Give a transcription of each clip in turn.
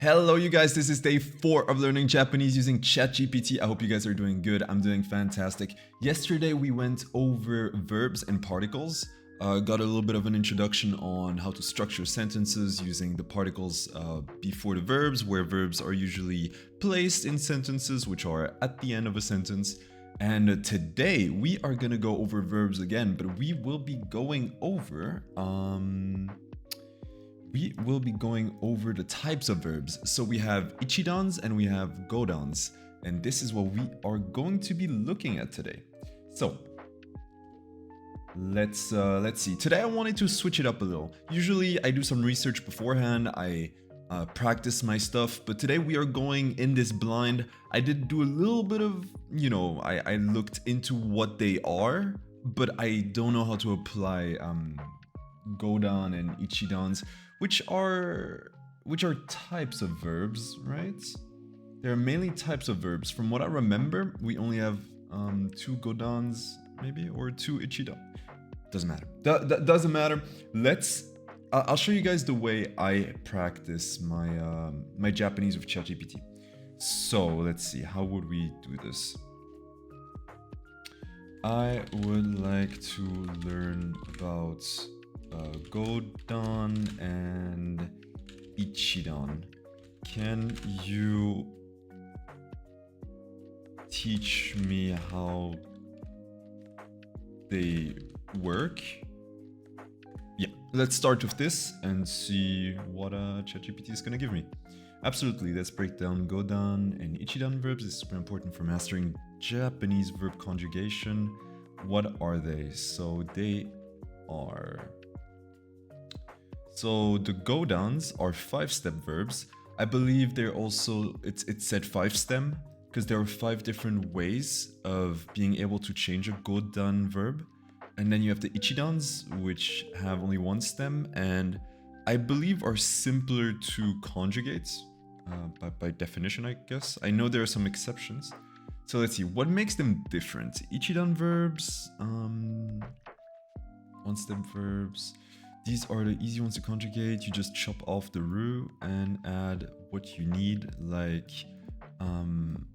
Hello you guys, this is day 4 of learning Japanese using ChatGPT. I hope you guys are doing good. I'm doing fantastic. Yesterday we went over verbs and particles. Got a little bit of an introduction on how to structure sentences using the particles before the verbs, where verbs are usually placed in sentences, which are at the end of a sentence. And today we are gonna go over verbs again, but we will be going over the types of verbs. So we have ichidans and we have godans, and this is what we are going to be looking at today. So let's see. Today I wanted to switch it up a little. Usually I do some research beforehand, I practice my stuff, but today we are going in this blind. I did do a little bit of, I looked into what they are, but I don't know how to apply godan and ichidans, which are types of verbs, right? They're mainly types of verbs. From what I remember, we only have 2 godans, maybe, or 2 ichidan. Doesn't matter. That doesn't matter. I'll show you guys the way I practice my Japanese with ChatGPT. So let's see. How would we do this? I would like to learn about godan and ichidan. Can you teach me how they work? Yeah, let's start with this and see what ChatGPT is gonna give me. Absolutely, let's break down godan and ichidan verbs. It's super important for mastering Japanese verb conjugation. What are they? So they are... So the godans are 5-step verbs. I believe they're also, it said 5-stem, because there are 5 different ways of being able to change a godan verb. And then you have the ichidans, which have only 1 stem, and I believe are simpler to conjugate, by definition, I guess. I know there are some exceptions. So let's see, what makes them different? Ichidan verbs, 1-step verbs. These are the easy ones to conjugate. You just chop off the root and add what you need, like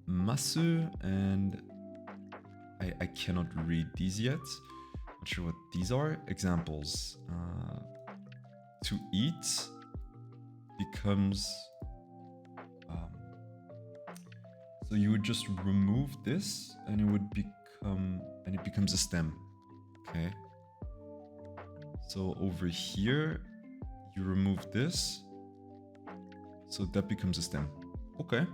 masu, and I cannot read these yet. Not sure what these are. Examples. To eat becomes... so you would just remove this and it becomes a stem. Okay. So over here, you remove this, so that becomes a stem. Okay,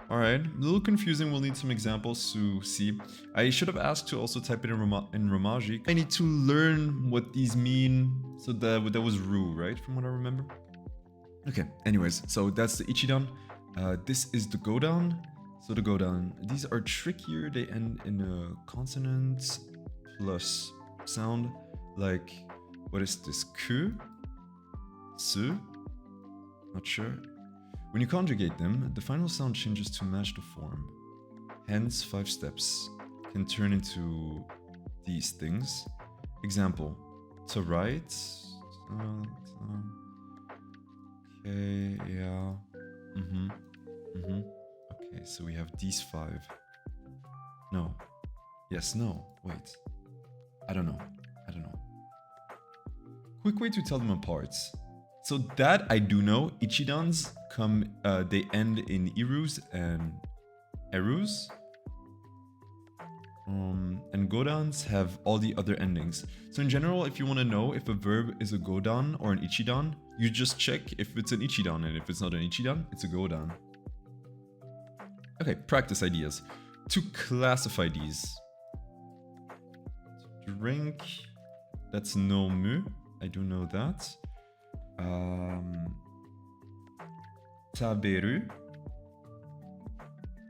all right, a little confusing. We'll need some examples to see. I should have asked to also type it in Romaji. I need to learn what these mean. So that was Ru, right, from what I remember? Okay, anyways, so that's the ichidan. This is the godan. So the godan, these are trickier. They end in a consonant plus sound, like... What is this? Ku? Su? Not sure. When you conjugate them, the final sound changes to match the form. Hence, 5 steps can turn into these things. Example, to write. Okay, yeah. Okay, so we have these 5. No. Yes, no. Wait. I don't know. Quick way to tell them apart. So that I do know. Ichidans they end in irus and erus. And godans have all the other endings. So in general, if you want to know if a verb is a godan or an ichidan, you just check if it's an ichidan, and if it's not an ichidan, it's a godan. Okay, practice ideas. To classify these. Drink, that's no mu. I do know that. Taberu,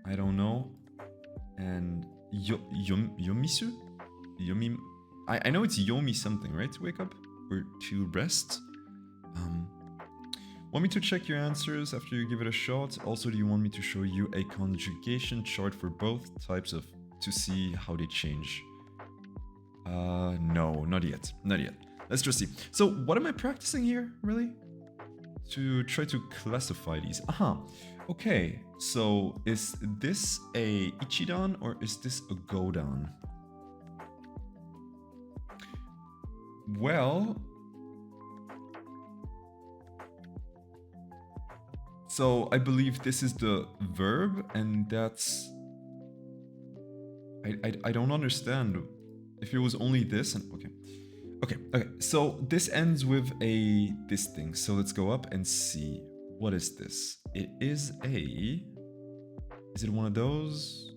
I don't know. And yomisu? Yomi, I know it's yomi something, right? To wake up or to rest. Want me to check your answers after you give it a shot? Also, do you want me to show you a conjugation chart for both types to see how they change? No, not yet. Let's just see. So what am I practicing here, really? to try to classify these. Aha. Okay. So is this a ichidan or is this a godan? Well, so I believe this is the verb, and that's... I don't understand. If it was only this, and okay. So this ends with this thing. So let's go up and see. What is this? It is a... Is it one of those?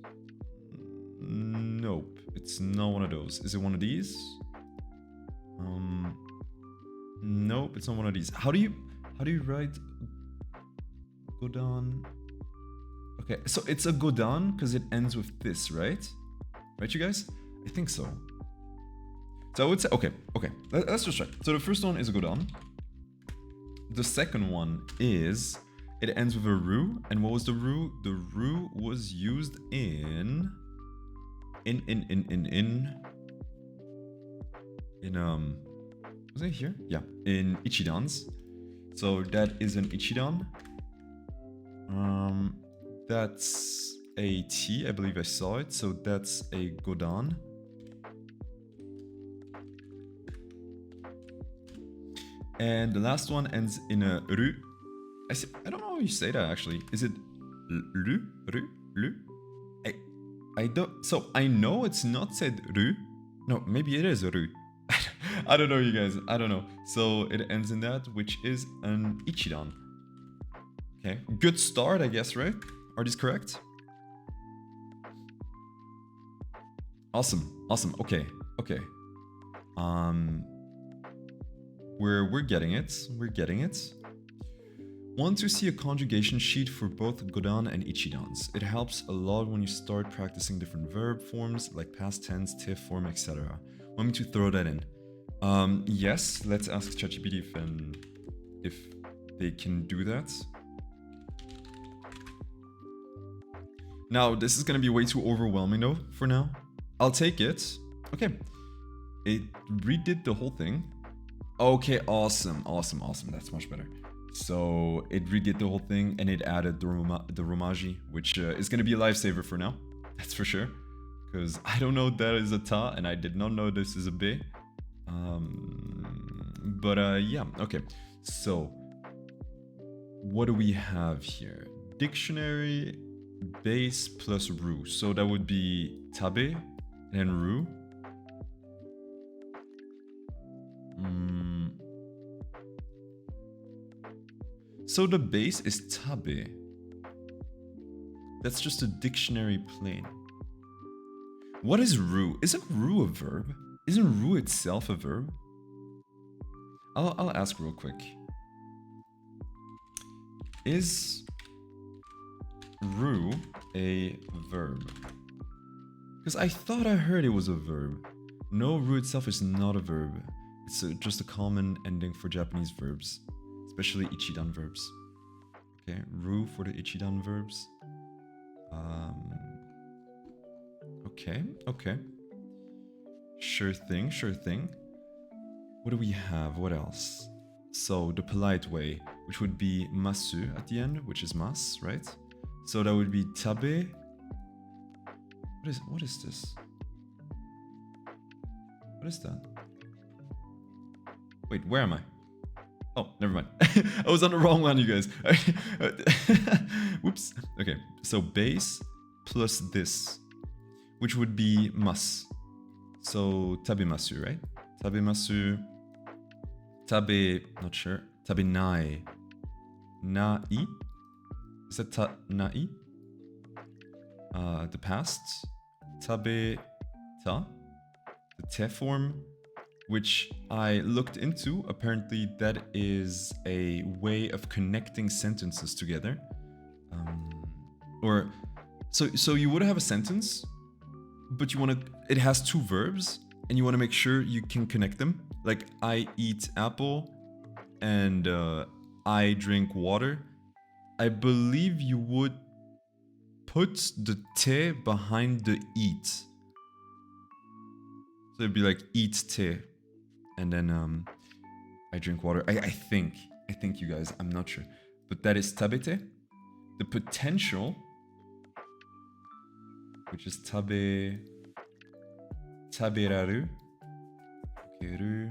Nope. It's not one of those. Is it one of these? Nope, it's not one of these. How do you write godan? Okay, so it's a godan because it ends with this, right? Right, you guys? I think so. So I would say, okay. Let's just try. So the first one is a godan. The second one is, it ends with a ru. And what was the ru? The ru was used in was it here? Yeah, in ichidans. So that is an ichidan. That's a T, I believe I saw it. So that's a godan. And the last one ends in a ru. I don't know how you say that actually. Is it ru? I don't. So I know it's not said ru. No, maybe it is a ru. I don't know, you guys. I don't know. So it ends in that, which is an ichidan. Okay, good start, I guess, right? Are these correct? Awesome. Okay. We're getting it. Want to see a conjugation sheet for both godan and ichidans. It helps a lot when you start practicing different verb forms like past tense, tif form, etc. Want me to throw that in? Yes, let's ask ChatGPT if they can do that. Now, this is gonna be way too overwhelming though, for now. I'll take it. Okay, it redid the whole thing. Okay, awesome. That's much better. So it redid the whole thing and it added the romaji, which is gonna be a lifesaver for now. That's for sure. Because I don't know that is a ta and I did not know this is a be. Yeah, okay. So what do we have here? Dictionary base plus ru. So that would be tabe and ru. So the base is tabe. That's just a dictionary plain. What is ru? Isn't ru a verb? Isn't ru itself a verb? I'll ask real quick. Is ru a verb? Because I thought I heard it was a verb. No, ru itself is not a verb. It's just a common ending for Japanese verbs, especially ichidan verbs. Okay, ru for the ichidan verbs. Okay. Sure thing. What do we have? What else? So the polite way, which would be masu at the end, which is mas, right? So that would be tabe. What is this? What is that? Wait, where am I? Oh, never mind. I was on the wrong one, you guys. Whoops. Okay, so base plus this, which would be mas. So tabemasu, right? Tabemasu. Tabe, not sure. Tabe nai. Nai? Is that nai? The past. Tabe ta. The te form, which I looked into. Apparently that is a way of connecting sentences together. So you would have a sentence, but it has two verbs and you want to make sure you can connect them. Like I eat apple and I drink water. I believe you would put the te behind the eat. So it'd be like eat te. And then I drink water. I think I think, you guys. I'm not sure. But that is tabete. The potential, which is taberaru. Okay, ru,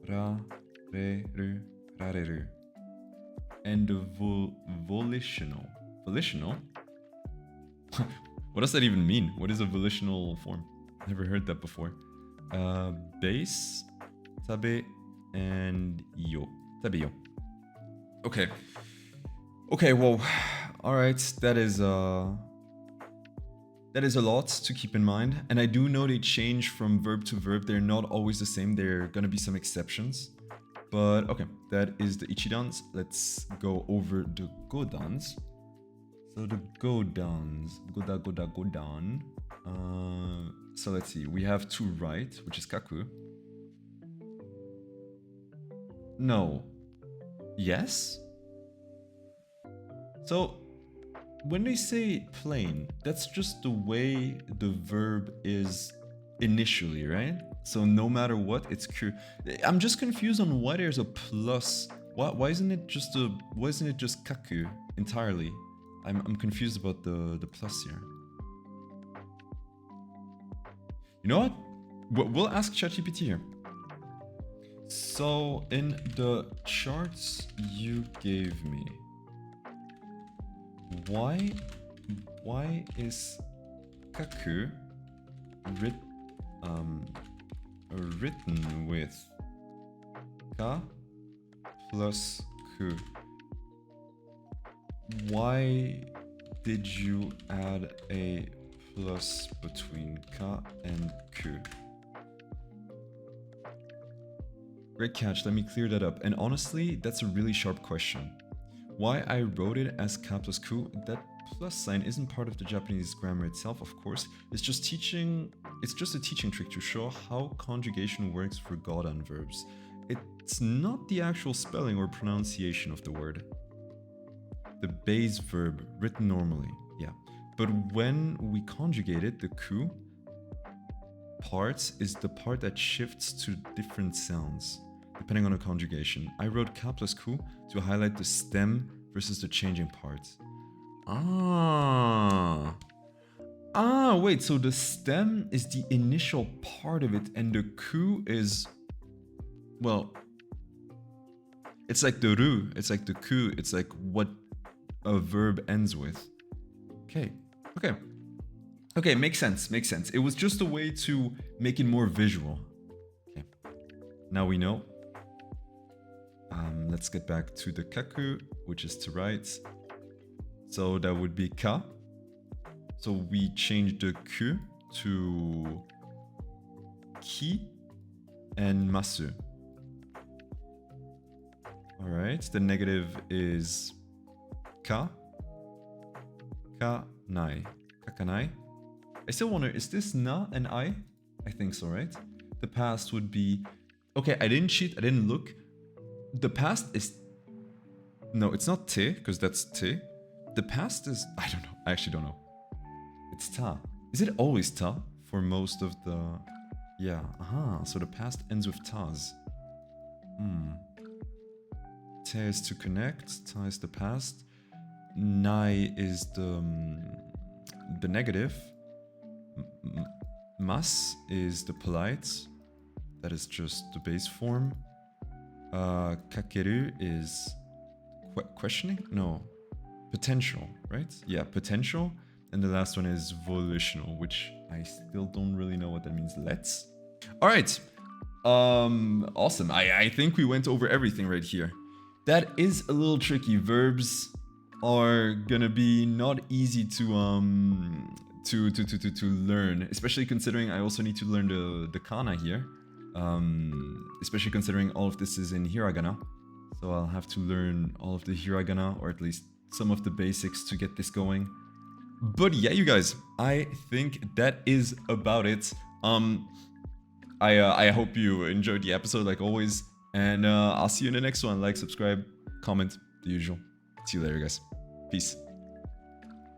ra, re, ru, rareru. And the volitional. Volitional? What does that even mean? What is a volitional form? Never heard that before. Base, tabe, and yo. Tabe yo. Okay. Okay, well, alright, that is a lot to keep in mind. And I do know they change from verb to verb. They're not always the same. There are gonna be some exceptions. But okay, that is the ichidans. Let's go over the godans. So the godans, godan. So let's see, we have to write, which is kaku. No. Yes? So when they say plain, that's just the way the verb is initially, right? So no matter what, it's cure. I'm just confused on why there's a plus. Why isn't it just kaku entirely? I'm confused about the plus here. You know what? We'll ask ChatGPT here. So in the charts you gave me, why is kaku written with ka plus ku? Why did you add a plus between ka and ku? Great catch, let me clear that up. And honestly, that's a really sharp question. Why I wrote it as ka plus ku, that plus sign isn't part of the Japanese grammar itself, of course. It's just a teaching trick to show how conjugation works for godan verbs. It's not the actual spelling or pronunciation of the word. The base verb written normally, yeah. But when we conjugate it, the ku part is the part that shifts to different sounds, depending on the conjugation. I wrote ka plus ku to highlight the stem versus the changing parts. Wait, so the stem is the initial part of it and the ku is, well, it's like the ru, it's like the ku, it's like what a verb ends with. Okay, makes sense. It was just a way to make it more visual. Okay, now we know. Let's get back to the kaku, which is to write. So that would be ka. So we change the ku to ki and masu. Alright, the negative is ka, nai, kakanai. I still wonder, is this na and I? I think so, right? The past would be, okay, I didn't cheat, I didn't look. The past is, no, it's not te, because that's te. The past is, I don't know, I actually don't know. It's ta. Is it always ta for most of the, yeah, so the past ends with tas. Te is to connect, ta is the past. Nai is the negative. Mas is the polite. That is just the base form. Kakeru is questioning? No. Potential, right? Yeah, potential. And the last one is volitional, which I still don't really know what that means. Let's. All right. Awesome. I think we went over everything right here. That is a little tricky. Verbs are gonna be not easy to learn, especially considering I also need to learn the kana here. Especially considering all of this is in hiragana. So I'll have to learn all of the hiragana, or at least some of the basics to get this going. But yeah, you guys, I think that is about it. I hope you enjoyed the episode like always, and I'll see you in the next one. Like, subscribe, comment, the usual. See you later, guys. Peace.